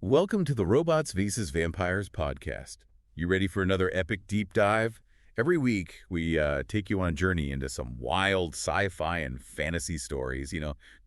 Welcome to the Robots vs. Vampires podcast. You ready for another epic deep dive? Every week, we take you on a journey into some wild sci-fi and fantasy stories,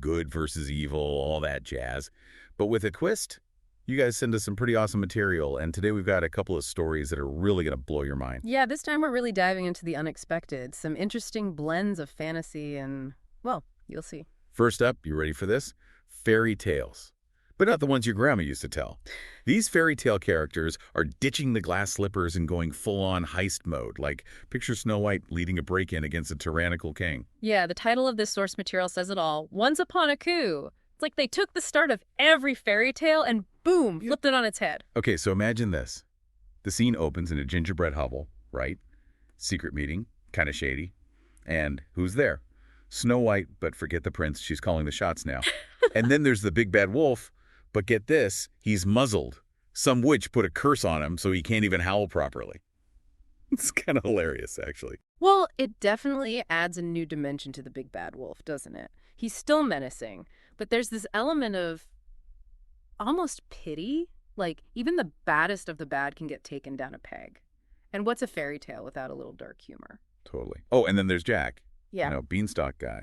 good versus evil, all that jazz. But with a twist, you guys send us some pretty awesome material, and today we've got a couple of stories that are really going to blow your mind. Yeah, this time we're really diving into the unexpected. Some interesting blends of fantasy and, well, you'll see. First up, you ready for this? Fairy tales. But not the ones your grandma used to tell. These fairy tale characters are ditching the glass slippers and going full-on heist mode, like picture Snow White leading a break-in against a tyrannical king. Yeah, the title of this source material says it all. Once upon a coup. It's like they took the start of every fairy tale and boom, flipped it on its head. Okay, so imagine this. The scene opens in a gingerbread hovel, right? Secret meeting, kind of shady. And who's there? Snow White, but forget the prince, she's calling the shots now. And then there's the big bad wolf. But get this, he's muzzled. Some witch put a curse on him so he can't even howl properly. It's kind of hilarious, actually. Well, it definitely adds a new dimension to the big bad wolf, doesn't it? He's still menacing, but there's this element of almost pity. Like, even the baddest of the bad can get taken down a peg. And what's a fairy tale without a little dark humor? Totally. Oh, and then there's Jack. Yeah. Beanstalk guy.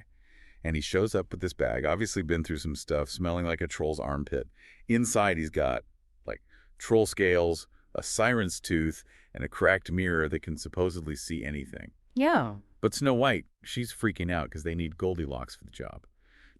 And he shows up with this bag, obviously been through some stuff, smelling like a troll's armpit. Inside, he's got, troll scales, a siren's tooth, and a cracked mirror that can supposedly see anything. Yeah. But Snow White, she's freaking out because they need Goldilocks for the job.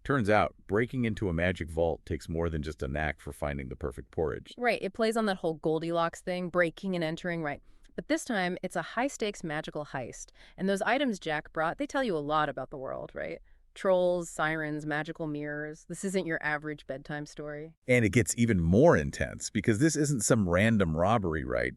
Turns out, breaking into a magic vault takes more than just a knack for finding the perfect porridge. Right, it plays on that whole Goldilocks thing, breaking and entering, right. But this time, it's a high-stakes magical heist. And those items Jack brought, they tell you a lot about the world, right? Trolls, sirens, magical mirrors. This isn't your average bedtime story. And it gets even more intense because this isn't some random robbery, right?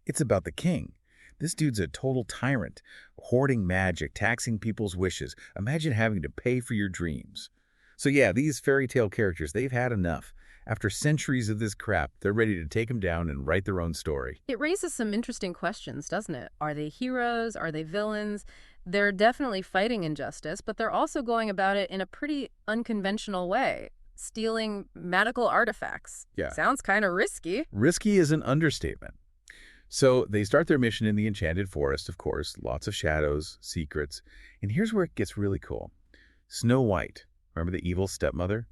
It's about the king. This dude's a total tyrant, hoarding magic, taxing people's wishes. Imagine having to pay for your dreams. So yeah, these fairy tale characters, they've had enough. After centuries of this crap, they're ready to take them down and write their own story. It raises some interesting questions, doesn't it? Are they heroes? Are they villains? They're definitely fighting injustice, but they're also going about it in a pretty unconventional way, stealing magical artifacts. Yeah. Sounds kind of risky. Risky is an understatement. So they start their mission in the enchanted forest, of course, lots of shadows, secrets. And here's where it gets really cool. Snow White, remember the evil stepmother?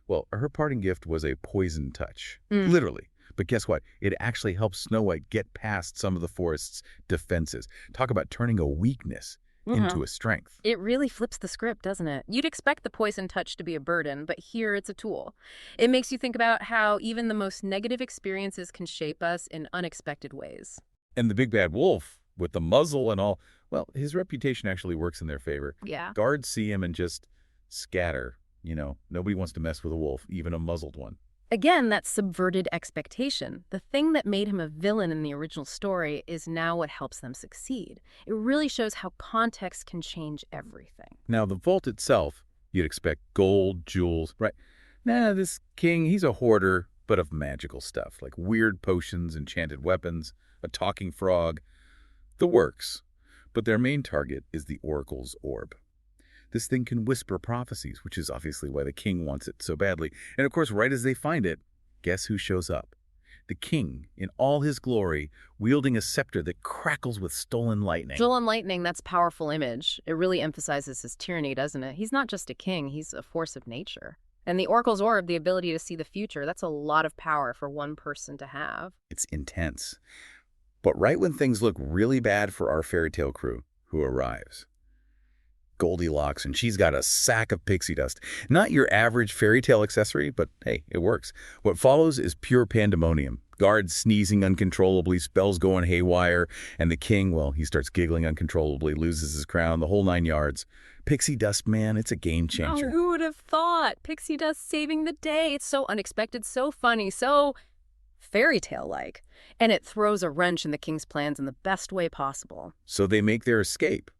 Well, her parting gift was a poison touch, literally. But guess what? It actually helps Snow White get past some of the forest's defenses. Talk about turning a weakness into a strength. It really flips the script, doesn't it? You'd expect the poison touch to be a burden, but here it's a tool. It makes you think about how even the most negative experiences can shape us in unexpected ways. And the big bad wolf, with the muzzle and all, well, his reputation actually works in their favor. Yeah. Guards see him and just scatter. Nobody wants to mess with a wolf, even a muzzled one. Again, that subverted expectation. The thing that made him a villain in the original story is now what helps them succeed. It really shows how context can change everything. Now, the vault itself, you'd expect gold, jewels, right? Nah, this king, he's a hoarder, but of magical stuff, like weird potions, enchanted weapons, a talking frog, the works. But their main target is the oracle's orb. This thing can whisper prophecies, which is obviously why the king wants it so badly. And of course, right as they find it, guess who shows up? The king, in all his glory, wielding a scepter that crackles with stolen lightning. Stolen lightning, that's a powerful image. It really emphasizes his tyranny, doesn't it? He's not just a king, he's a force of nature. And the oracle's orb, the ability to see the future, that's a lot of power for one person to have. It's intense. But right when things look really bad for our fairy tale crew, who arrives? Goldilocks, and she's got a sack of pixie dust. Not your average fairy tale accessory, but hey, it works. What follows is pure pandemonium. Guards sneezing uncontrollably, spells going haywire, and the king, well, he starts giggling uncontrollably, loses his crown, the whole 9 yards. Pixie dust, man, it's a game changer. Oh, who would have thought? Pixie dust saving the day. It's so unexpected, so funny, so fairy tale-like. And it throws a wrench in the king's plans in the best way possible. So they make their escape.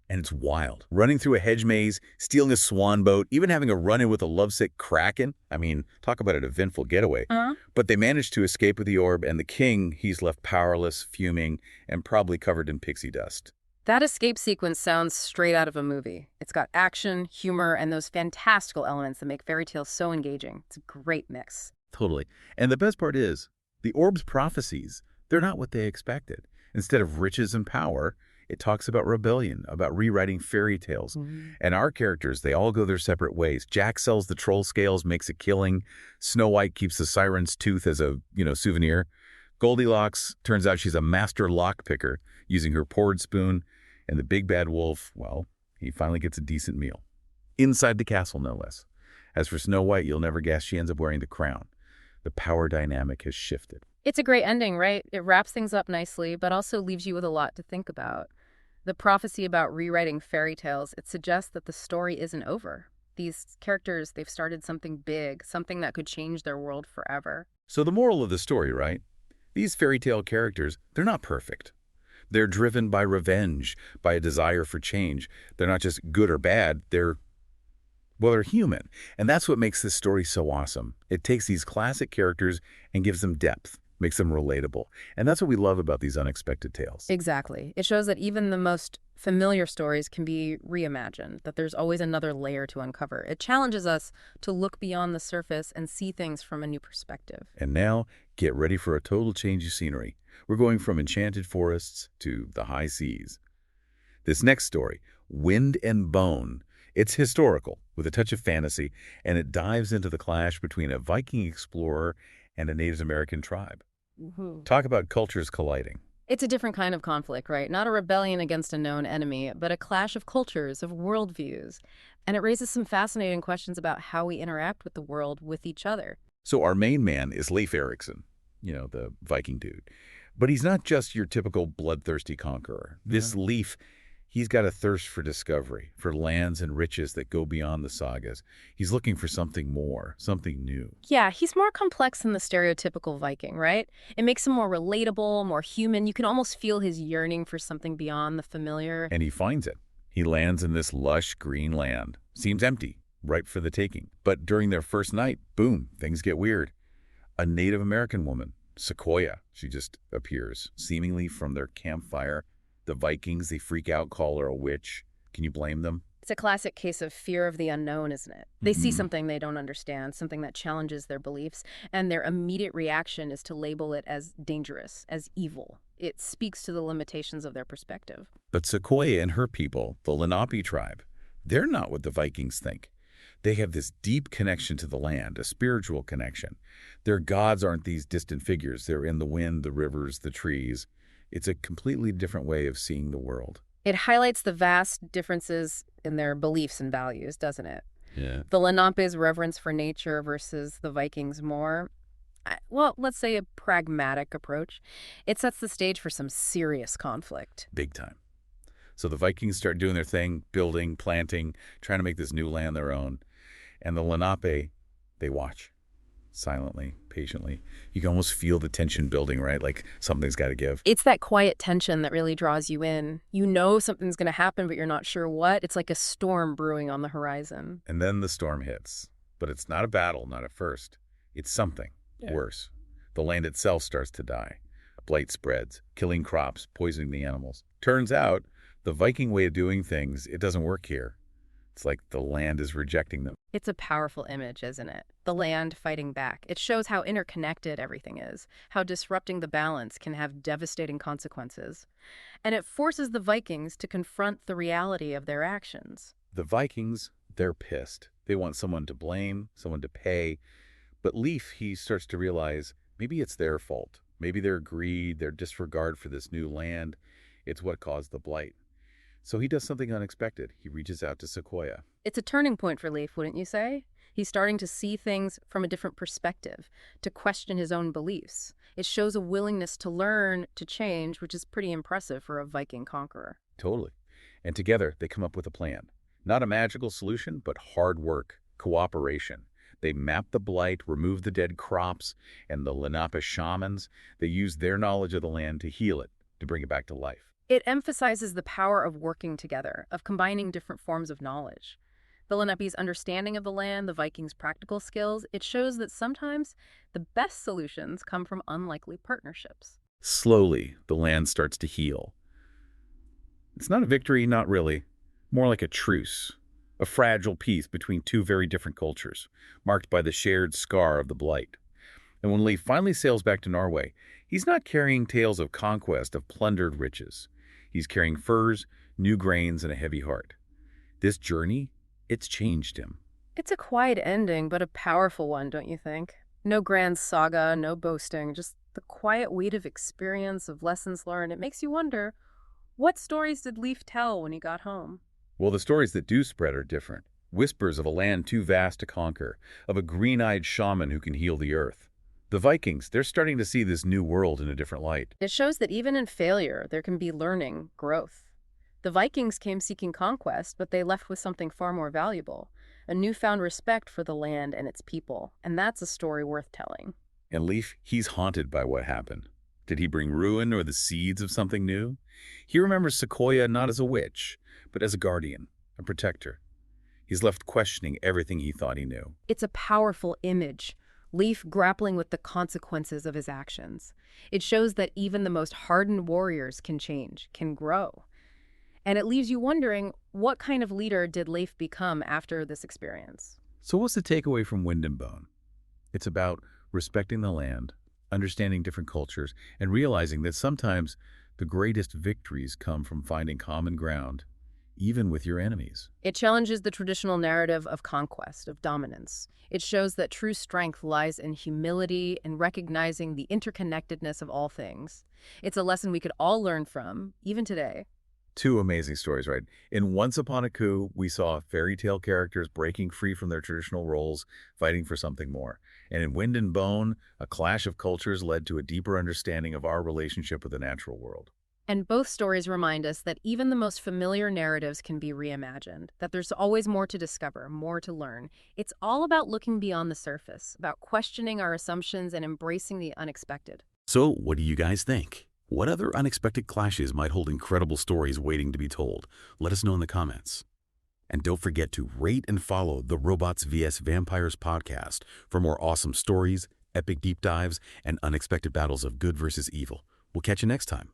And it's wild. Running through a hedge maze, stealing a swan boat, even having a run-in with a lovesick kraken. I mean, talk about an eventful getaway. But they manage to escape with the orb, and the king, he's left powerless, fuming, and probably covered in pixie dust. That escape sequence sounds straight out of a movie. It's got action, humor, and those fantastical elements that make fairy tales so engaging. It's a great mix. Totally. And the best part is, the orb's prophecies, they're not what they expected. Instead of riches and power, it talks about rebellion, about rewriting fairy tales. Mhm. And our characters, they all go their separate ways. Jack sells the troll scales, makes a killing. Snow White keeps the siren's tooth as a, souvenir. Goldilocks, turns out she's a master lock picker, using her porridge spoon. And the big bad wolf, well, he finally gets a decent meal. Inside the castle, no less. As for Snow White, you'll never guess she ends up wearing the crown. The power dynamic has shifted. It's a great ending, right? It wraps things up nicely, but also leaves you with a lot to think about. The prophecy about rewriting fairy tales, it suggests that the story isn't over. These characters, they've started something big, something that could change their world forever. So the moral of the story, right? These fairy tale characters, they're not perfect. They're driven by revenge, by a desire for change. They're not just good or bad, they're human. And that's what makes this story so awesome. It takes these classic characters and gives them depth, makes them relatable. And that's what we love about these unexpected tales. Exactly. It shows that even the most familiar stories can be reimagined, that there's always another layer to uncover. It challenges us to look beyond the surface and see things from a new perspective. And now, get ready for a total change of scenery. We're going from enchanted forests to the high seas. This next story, Wind and Bone, it's historical with a touch of fantasy, and it dives into the clash between a Viking explorer and a Native American tribe. Woohoo. Talk about cultures colliding. It's a different kind of conflict, right? Not a rebellion against a known enemy, but a clash of cultures, of worldviews. And it raises some fascinating questions about how we interact with the world, with each other. So our main man is Leif Erikson, the Viking dude. But he's not just your typical bloodthirsty conqueror. This Leif, he's got a thirst for discovery, for lands and riches that go beyond the sagas. He's looking for something more, something new. Yeah, he's more complex than the stereotypical Viking, right? It makes him more relatable, more human. You can almost feel his yearning for something beyond the familiar. And he finds it. He lands in this lush green land. Seems empty, ripe for the taking. But during their first night, boom, things get weird. A Native American woman, Sequoia, she just appears, seemingly from their campfire. The Vikings, they freak out, call her a witch. Can you blame them? It's a classic case of fear of the unknown, isn't it? They see something they don't understand, something that challenges their beliefs, and their immediate reaction is to label it as dangerous, as evil. It speaks to the limitations of their perspective. But Sequoia and her people, the Lenape tribe, they're not what the Vikings think. They have this deep connection to the land, a spiritual connection. Their gods aren't these distant figures. They're in the wind, the rivers, the trees. It's a completely different way of seeing the world. It highlights the vast differences in their beliefs and values, doesn't it? Yeah. The Lenape's reverence for nature versus the Vikings' more, well, let's say a pragmatic approach. It sets the stage for some serious conflict. Big time. So the Vikings start doing their thing, building, planting, trying to make this new land their own. And the Lenape, they watch silently, patiently. You can almost feel the tension building, right? Like something's got to give. It's that quiet tension that really draws you in. You know something's going to happen, but you're not sure what. It's like a storm brewing on the horizon. And then the storm hits. But it's not a battle, not at first. It's something worse. The land itself starts to die. Blight spreads, killing crops, poisoning the animals. Turns out, the Viking way of doing things, it doesn't work here. It's like the land is rejecting them. It's a powerful image, isn't it? The land fighting back. It shows how interconnected everything is, how disrupting the balance can have devastating consequences. And it forces the Vikings to confront the reality of their actions. The Vikings, they're pissed. They want someone to blame, someone to pay. But Leif, he starts to realize maybe it's their fault. Maybe their greed, their disregard for this new land, it's what caused the blight. So he does something unexpected. He reaches out to Sequoia. It's a turning point for Leif, wouldn't you say? He's starting to see things from a different perspective, to question his own beliefs. It shows a willingness to learn, to change, which is pretty impressive for a Viking conqueror. Totally. And together, they come up with a plan. Not a magical solution, but hard work, cooperation. They map the blight, remove the dead crops, and the Lenape shamans, they use their knowledge of the land to heal it, to bring it back to life. It emphasizes the power of working together, of combining different forms of knowledge. The Lenape's understanding of the land, the Vikings' practical skills, it shows that sometimes the best solutions come from unlikely partnerships. Slowly, the land starts to heal. It's not a victory, not really. More like a truce, a fragile peace between two very different cultures, marked by the shared scar of the blight. And when Leif finally sails back to Norway, he's not carrying tales of conquest of plundered riches. He's carrying furs, new grains, and a heavy heart. This journey, it's changed him. It's a quiet ending, but a powerful one, don't you think? No grand saga, no boasting, just the quiet weight of experience, of lessons learned. It makes you wonder, what stories did Leif tell when he got home? Well, the stories that do spread are different. Whispers of a land too vast to conquer, of a green-eyed shaman who can heal the earth. The Vikings, they're starting to see this new world in a different light. It shows that even in failure, there can be learning, growth. The Vikings came seeking conquest, but they left with something far more valuable, a newfound respect for the land and its people, and that's a story worth telling. And Leif, he's haunted by what happened. Did he bring ruin or the seeds of something new? He remembers Sequoia not as a witch, but as a guardian, a protector. He's left questioning everything he thought he knew. It's a powerful image, Leif grappling with the consequences of his actions. It shows that even the most hardened warriors can change, can grow. And it leaves you wondering, what kind of leader did Leif become after this experience? So what's the takeaway from Wind and Bone? It's about respecting the land, understanding different cultures, and realizing that sometimes the greatest victories come from finding common ground, even with your enemies. It challenges the traditional narrative of conquest, of dominance. It shows that true strength lies in humility and recognizing the interconnectedness of all things. It's a lesson we could all learn from, even today. Two amazing stories, right? In Once Upon a Coup, we saw fairy tale characters breaking free from their traditional roles, fighting for something more. And in Wind and Bone, a clash of cultures led to a deeper understanding of our relationship with the natural world. And both stories remind us that even the most familiar narratives can be reimagined, that there's always more to discover, more to learn. It's all about looking beyond the surface, about questioning our assumptions and embracing the unexpected. So, what do you guys think? What other unexpected clashes might hold incredible stories waiting to be told? Let us know in the comments. And don't forget to rate and follow the Robots vs. Vampires podcast for more awesome stories, epic deep dives, and unexpected battles of good versus evil. We'll catch you next time.